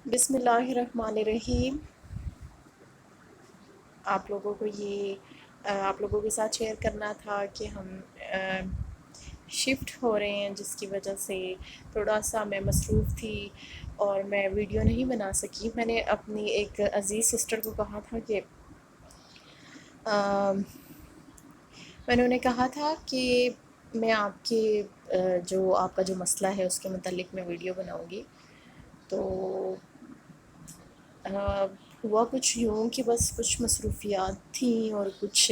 بسم اللہ الرحمن الرحیم۔ آپ لوگوں کے ساتھ شیئر کرنا تھا کہ ہم شفٹ ہو رہے ہیں، جس کی وجہ سے تھوڑا سا میں مصروف تھی اور میں ویڈیو نہیں بنا سکی۔ میں نے اپنی ایک عزیز سسٹر کو کہا تھا کہ میں نے انہیں کہا تھا کہ میں آپ کے آپ کا جو مسئلہ ہے اس کے متعلق میں ویڈیو بناؤں گی۔ تو ہوا کچھ یوں کہ بس کچھ مصروفیات تھیں اور کچھ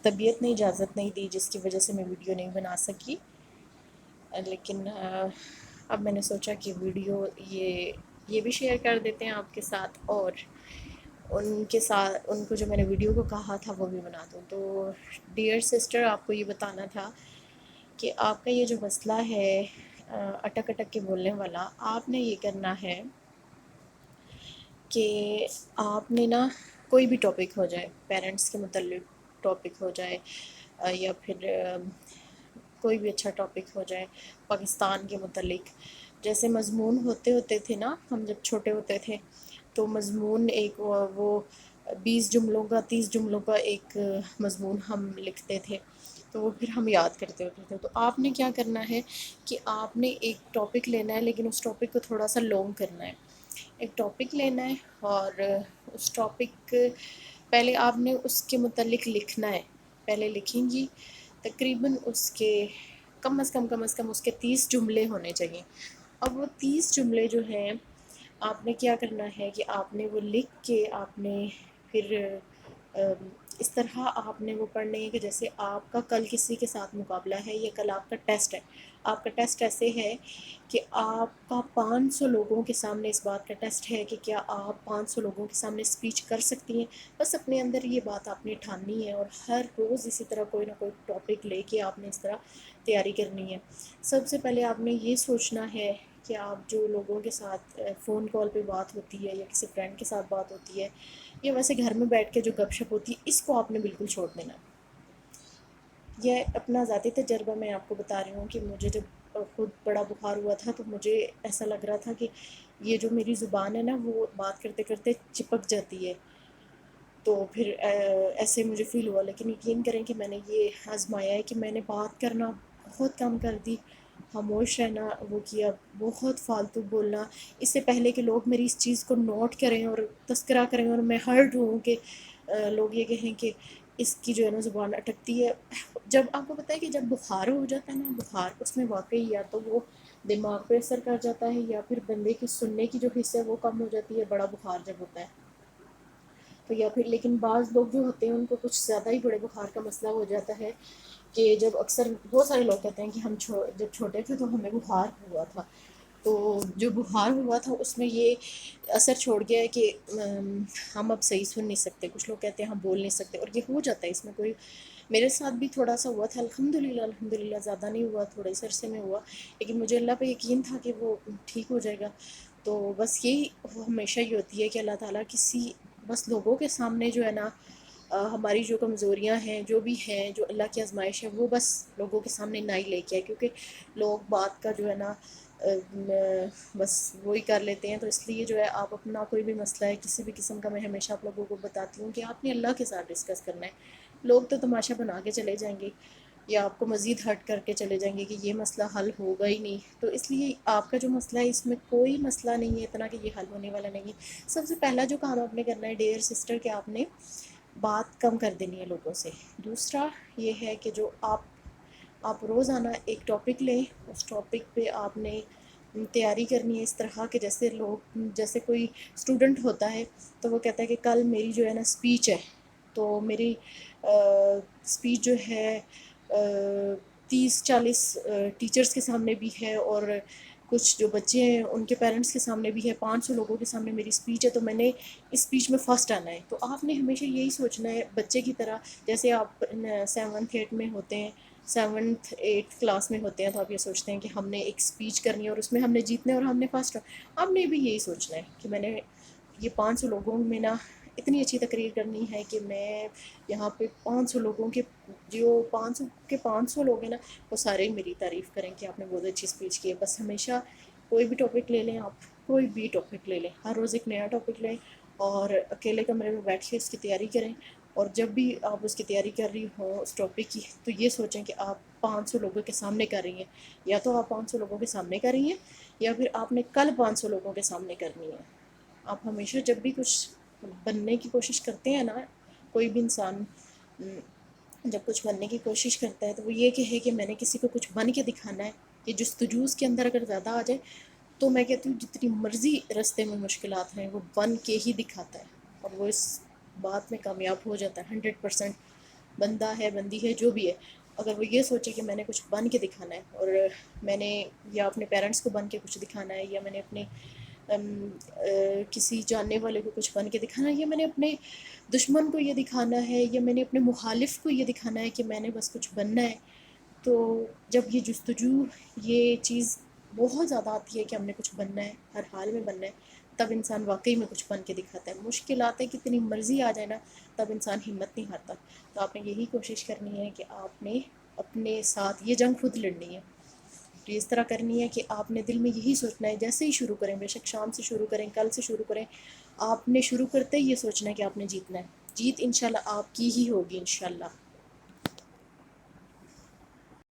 طبیعت نے اجازت نہیں دی، جس کی وجہ سے میں ویڈیو نہیں بنا سکی۔ لیکن اب میں نے سوچا کہ ویڈیو یہ بھی شیئر کر دیتے ہیں آپ کے ساتھ، اور ان کو جو میں نے ویڈیو کو کہا تھا وہ بھی بنا دوں۔ تو ڈیئر سسٹر، آپ کو یہ بتانا تھا کہ آپ کا یہ جو مسئلہ ہے اٹک اٹک کے بولنے والا، آپ نے یہ کرنا ہے کہ آپ نے نا کوئی بھی ٹاپک ہو جائے، پیرنٹس کے متعلق ٹاپک ہو جائے یا پھر کوئی بھی اچھا ٹاپک ہو جائے پاکستان کے متعلق، جیسے مضمون ہوتے تھے نا، ہم جب چھوٹے ہوتے تھے تو مضمون ایک وہ 20 جملوں کا 30 جملوں کا ایک مضمون ہم لکھتے تھے، تو وہ پھر ہم یاد کرتے ہوتے تھے۔ تو آپ نے کیا کرنا ہے کہ آپ نے ایک ٹاپک لینا ہے، لیکن اس ٹاپک کو تھوڑا سا لانگ کرنا ہے۔ ایک ٹاپک لینا ہے اور اس ٹاپک پہلے آپ نے اس کے متعلق لکھنا ہے، پہلے لکھیں گی تقریباً اس کے کم از کم اس کے 30 جملے ہونے چاہیے۔ اب وہ 30 جملے جو ہیں آپ نے کیا کرنا ہے کہ آپ نے وہ لکھ کے آپ نے پھر اس طرح آپ نے وہ پڑھنے ہے کہ جیسے آپ کا کل کسی کے ساتھ مقابلہ ہے یا کل آپ کا ٹیسٹ ہے۔ آپ کا ٹیسٹ ایسے ہے کہ آپ کا 500 لوگوں کے سامنے اس بات کا ٹیسٹ ہے کہ کیا آپ 500 لوگوں کے سامنے اسپیچ کر سکتی ہیں۔ بس اپنے اندر یہ بات آپ نے ٹھاننی ہے، اور ہر روز اسی طرح کوئی نہ کوئی ٹاپک لے کے آپ نے اس طرح تیاری کرنی ہے۔ سب سے پہلے آپ نے یہ سوچنا ہے کہ آپ جو لوگوں کے ساتھ فون کال پہ بات ہوتی ہے یا کسی فرینڈ کے ساتھ بات ہوتی ہے یا ویسے گھر میں بیٹھ کے جو گپ شپ ہوتی ہے، اس کو آپ نے بالکل چھوڑ دینا ہے۔ یہ اپنا ذاتی تجربہ میں آپ کو بتا رہی ہوں کہ مجھے جب خود بڑا بخار ہوا تھا تو مجھے ایسا لگ رہا تھا کہ یہ جو میری زبان ہے نا وہ بات کرتے کرتے چپک جاتی ہے، تو پھر ایسے مجھے فیل ہوا۔ لیکن یقین کریں کہ میں نے یہ آزمایا ہے کہ میں نے بات کرنا بہت کم کر دی، خاموش رہنا وہ کیا، بہت فالتو بولنا، اس سے پہلے کہ لوگ میری اس چیز کو نوٹ کریں اور تذکرہ کریں اور میں ہرٹ ہوں کہ لوگ یہ کہیں کہ اس کی جو ہے نا زبان اٹکتی ہے۔ جب آپ کو پتہ ہے کہ جب بخار ہو جاتا ہے نا، بخار اس میں واقعی یا تو وہ دماغ پہ اثر کر جاتا ہے یا پھر بندے کی سننے کی جو حص ہے وہ کم ہو جاتی ہے، بڑا بخار جب ہوتا ہے تو، یا پھر لیکن بعض لوگ جو ہوتے ہیں ان کو کچھ زیادہ ہی بڑے بخار کا مسئلہ ہو جاتا ہے کہ جب اکثر بہت سارے لوگ کہتے ہیں کہ ہم جب چھوٹے تھے تو ہمیں بخار ہوا تھا، تو جو بخار ہوا تھا اس میں یہ اثر چھوڑ گیا ہے کہ ہم اب صحیح سن نہیں سکتے، کچھ لوگ کہتے ہیں ہم بول نہیں سکتے، اور یہ ہو جاتا ہے، اس میں کوئی، میرے ساتھ بھی تھوڑا سا ہوا تھا، الحمدللہ زیادہ نہیں ہوا، تھوڑے سے عرصے میں ہوا، لیکن مجھے اللہ پہ یقین تھا کہ وہ ٹھیک ہو جائے گا۔ تو بس یہی ہمیشہ ہی ہوتی ہے کہ اللہ تعالیٰ بس لوگوں کے سامنے جو ہے نا ہماری جو کمزوریاں ہیں، جو بھی ہیں، جو اللہ کی آزمائش ہے، وہ بس لوگوں کے سامنے نہ ہی لے کے آئے، کیونکہ لوگ بات کا جو ہے نا بس وہی کر لیتے ہیں۔ تو اس لیے جو ہے آپ اپنا کوئی بھی مسئلہ ہے کسی بھی قسم کا، میں ہمیشہ آپ لوگوں کو بتاتی ہوں کہ آپ نے اللہ کے ساتھ ڈسکس کرنا ہے۔ لوگ تو تماشا بنا کے چلے جائیں گے یا آپ کو مزید ہرٹ کر کے چلے جائیں گے کہ یہ مسئلہ حل ہوگا ہی نہیں، تو اس لیے آپ کا جو مسئلہ ہے اس میں کوئی مسئلہ نہیں ہے اتنا کہ یہ حل ہونے والا نہیں ہے۔ سب سے پہلا جو کام آپ نے کرنا ہے ڈیئر سسٹر کہ آپ نے بات کم کر دینی ہے لوگوں سے۔ دوسرا یہ ہے کہ جو آپ روزانہ ایک ٹاپک لیں، اس ٹاپک پہ آپ نے تیاری کرنی ہے اس طرح کہ جیسے کوئی اسٹوڈنٹ ہوتا ہے تو وہ کہتا ہے کہ کل میری جو ہے نا اسپیچ ہے، تو میری اسپیچ جو ہے 30-40 ٹیچرز کے سامنے بھی ہے اور کچھ جو بچے ہیں ان کے پیرنٹس کے سامنے بھی ہے، 500 لوگوں کے سامنے میری اسپیچ ہے، تو میں نے اس اسپیچ میں فرسٹ آنا ہے۔ تو آپ نے ہمیشہ یہی سوچنا ہے بچے کی طرح، جیسے آپ 7th 8th میں ہوتے ہیں، 7th 8th کلاس میں ہوتے ہیں، تو آپ یہ سوچتے ہیں کہ ہم نے ایک اسپیچ کرنی ہے اور اس میں ہم نے جیتنا ہے اور ہم نے فرسٹ۔ آپ نے بھی یہی سوچنا ہے کہ میں نے یہ 500 لوگوں میں نا اتنی اچھی تقریر کرنی ہے کہ میں یہاں پہ 500 لوگوں کے جو 500 کے 500 لوگ ہیں نا وہ سارے میری تعریف کریں کہ آپ نے بہت اچھی اسپیچ کی ہے۔ بس ہمیشہ کوئی بھی ٹاپک لے لیں آپ، کوئی بھی ٹاپک لے لیں، ہر روز ایک نیا ٹاپک لیں اور اکیلے کمرے میں بیٹھ کے اس کی تیاری کریں. اور جب بھی آپ اس کی تیاری کر رہی ہوں اس ٹاپک کی، تو یہ سوچیں کہ آپ 500 لوگوں کے سامنے کر رہی ہیں. یا تو آپ 500 لوگوں کے سامنے کر رہی ہیں، یا پھر آپ نے کل 500 لوگوں کے سامنے کرنی ہے. آپ ہمیشہ جب بھی کچھ بننے کی کوشش کرتے ہیں نا، کوئی بھی انسان جب کچھ بننے کی کوشش کرتا ہے تو وہ یہ کہے کہ میں نے کسی کو کچھ بن کے دکھانا ہے. یہ جستجو اس کے اندر اگر زیادہ آ جائے تو میں کہتی ہوں جتنی مرضی رستے میں مشکلات ہیں وہ بن کے ہی دکھاتا ہے، اور وہ اس بات میں کامیاب ہو جاتا ہے 100%. بندہ ہے، بندی ہے، جو بھی ہے، اگر وہ یہ سوچے کہ میں نے کچھ بن کے دکھانا ہے، اور میں نے یا اپنے پیرنٹس کو بن کے کچھ دکھانا ہے، یا میں نے اپنے کسی جاننے والے کو کچھ بن کے دکھانا ہے، یا میں نے اپنے دشمن کو یہ دکھانا ہے، یا میں نے اپنے مخالف کو یہ دکھانا ہے کہ میں نے بس کچھ بننا ہے، تو جب یہ جستجو، یہ چیز بہت زیادہ آتی ہے کہ ہم نے کچھ بننا ہے، ہر حال میں بننا ہے، تب انسان واقعی میں کچھ بن کے دکھاتا ہے. مشکلاتیں کتنی مرضی آ جائے نا، تب انسان ہمت نہیں ہارتا. تو آپ نے یہی کوشش کرنی ہے کہ آپ نے اپنے ساتھ یہ جنگ خود لڑنی ہے. تو اس طرح کرنی ہے کہ آپ نے دل میں یہی سوچنا ہے، جیسے ہی شروع کریں، بے شک شام سے شروع کریں، کل سے شروع کریں، آپ نے شروع کرتے ہی یہ سوچنا ہے کہ آپ نے جیتنا ہے. جیت انشاءاللہ آپ کی ہی ہوگی انشاءاللہ.